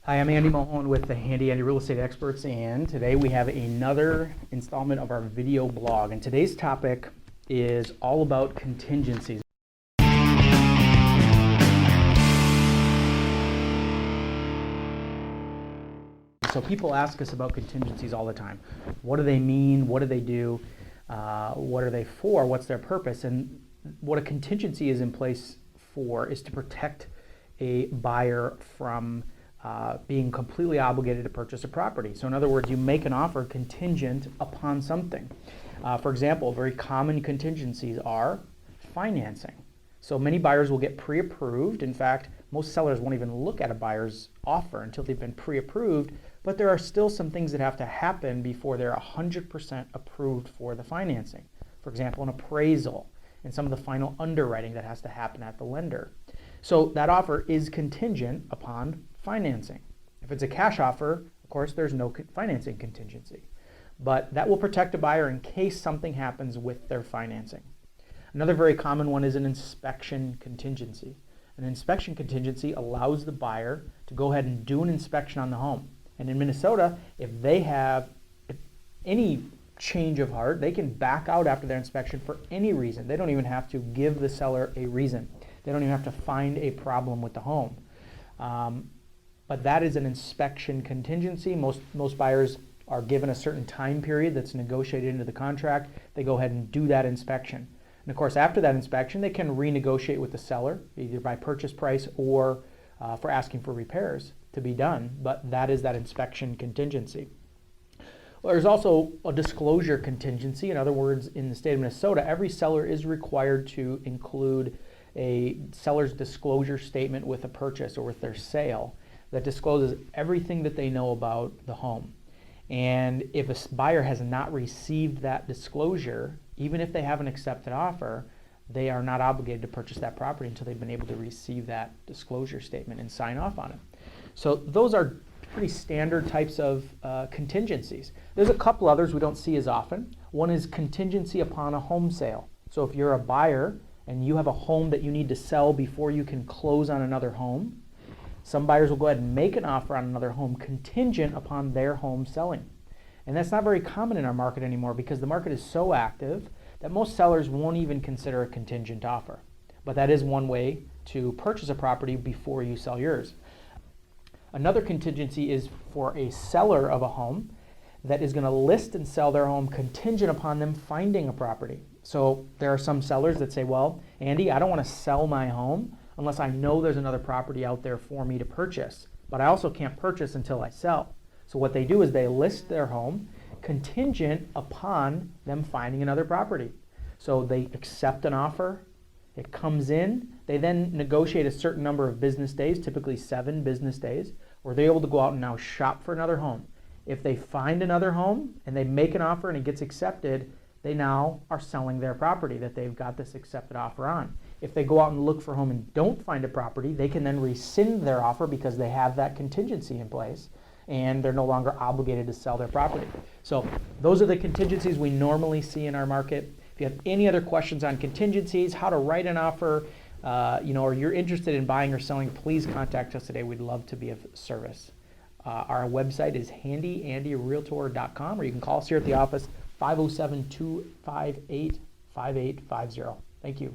Hi, I'm Andy Mulholland with the Handy Andy Real Estate Experts, and today we have another installment of our video blog. And today's topic is all about contingencies. So people ask us about contingencies all the time. What do they mean? What do they do? What are they for? What's their purpose? And what a contingency is in place for is to protect a buyer from being completely obligated to purchase a property. So in other words, you make an offer contingent upon something. For example, very common contingencies are financing. So many buyers will get pre-approved. In fact, most sellers won't even look at a buyer's offer until they've been pre-approved, but there are still some things that have to happen before they're 100% approved for the financing. For example, an appraisal and some of the final underwriting that has to happen at the lender. So that offer is contingent upon financing. If it's a cash offer, of course, there's no financing contingency, but that will protect a buyer in case something happens with their financing. Another very common one is an inspection contingency. An inspection contingency allows the buyer to go ahead and do an inspection on the home. And in Minnesota, if they have any change of heart, they can back out after their inspection for any reason. They don't even have to give the seller a reason. They don't even have to find a problem with the home. But that is an inspection contingency. Most buyers are given a certain time period that's negotiated into the contract. They go ahead and do that inspection. And of course, after that inspection, they can renegotiate with the seller, either by purchase price or for asking for repairs to be done. But that is that inspection contingency. Well, there's also a disclosure contingency. In other words, in the state of Minnesota, every seller is required to include a seller's disclosure statement with a purchase or with their sale that discloses everything that they know about the home. And if a buyer has not received that disclosure, even if they have an accepted offer, they are not obligated to purchase that property until they've been able to receive that disclosure statement and sign off on it. So those are pretty standard types of contingencies. There's a couple others we don't see as often. One is contingency upon a home sale. So if you're a buyer and you have a home that you need to sell before you can close on another home, some buyers will go ahead and make an offer on another home contingent upon their home selling. And that's not very common in our market anymore because the market is so active that most sellers won't even consider a contingent offer. But that is one way to purchase a property before you sell yours. Another contingency is for a seller of a home that is going to list and sell their home contingent upon them finding a property. So there are some sellers that say, well, Andy, I don't want to sell my home unless I know there's another property out there for me to purchase. But I also can't purchase until I sell. So what they do is they list their home contingent upon them finding another property. So they accept an offer, it comes in, they then negotiate a certain number of business days, typically 7 business days, where they're able to go out and now shop for another home. If they find another home and they make an offer and it gets accepted, they now are selling their property that they've got this accepted offer on. If they go out and look for a home and don't find a property, they can then rescind their offer because they have that contingency in place and they're no longer obligated to sell their property. So those are the contingencies we normally see in our market. If you have any other questions on contingencies, how to write an offer, or you're interested in buying or selling, please contact us today. We'd love to be of service. Our website is handyandyrealtor.com, or you can call us here at the office, 507-258-5850. Thank you.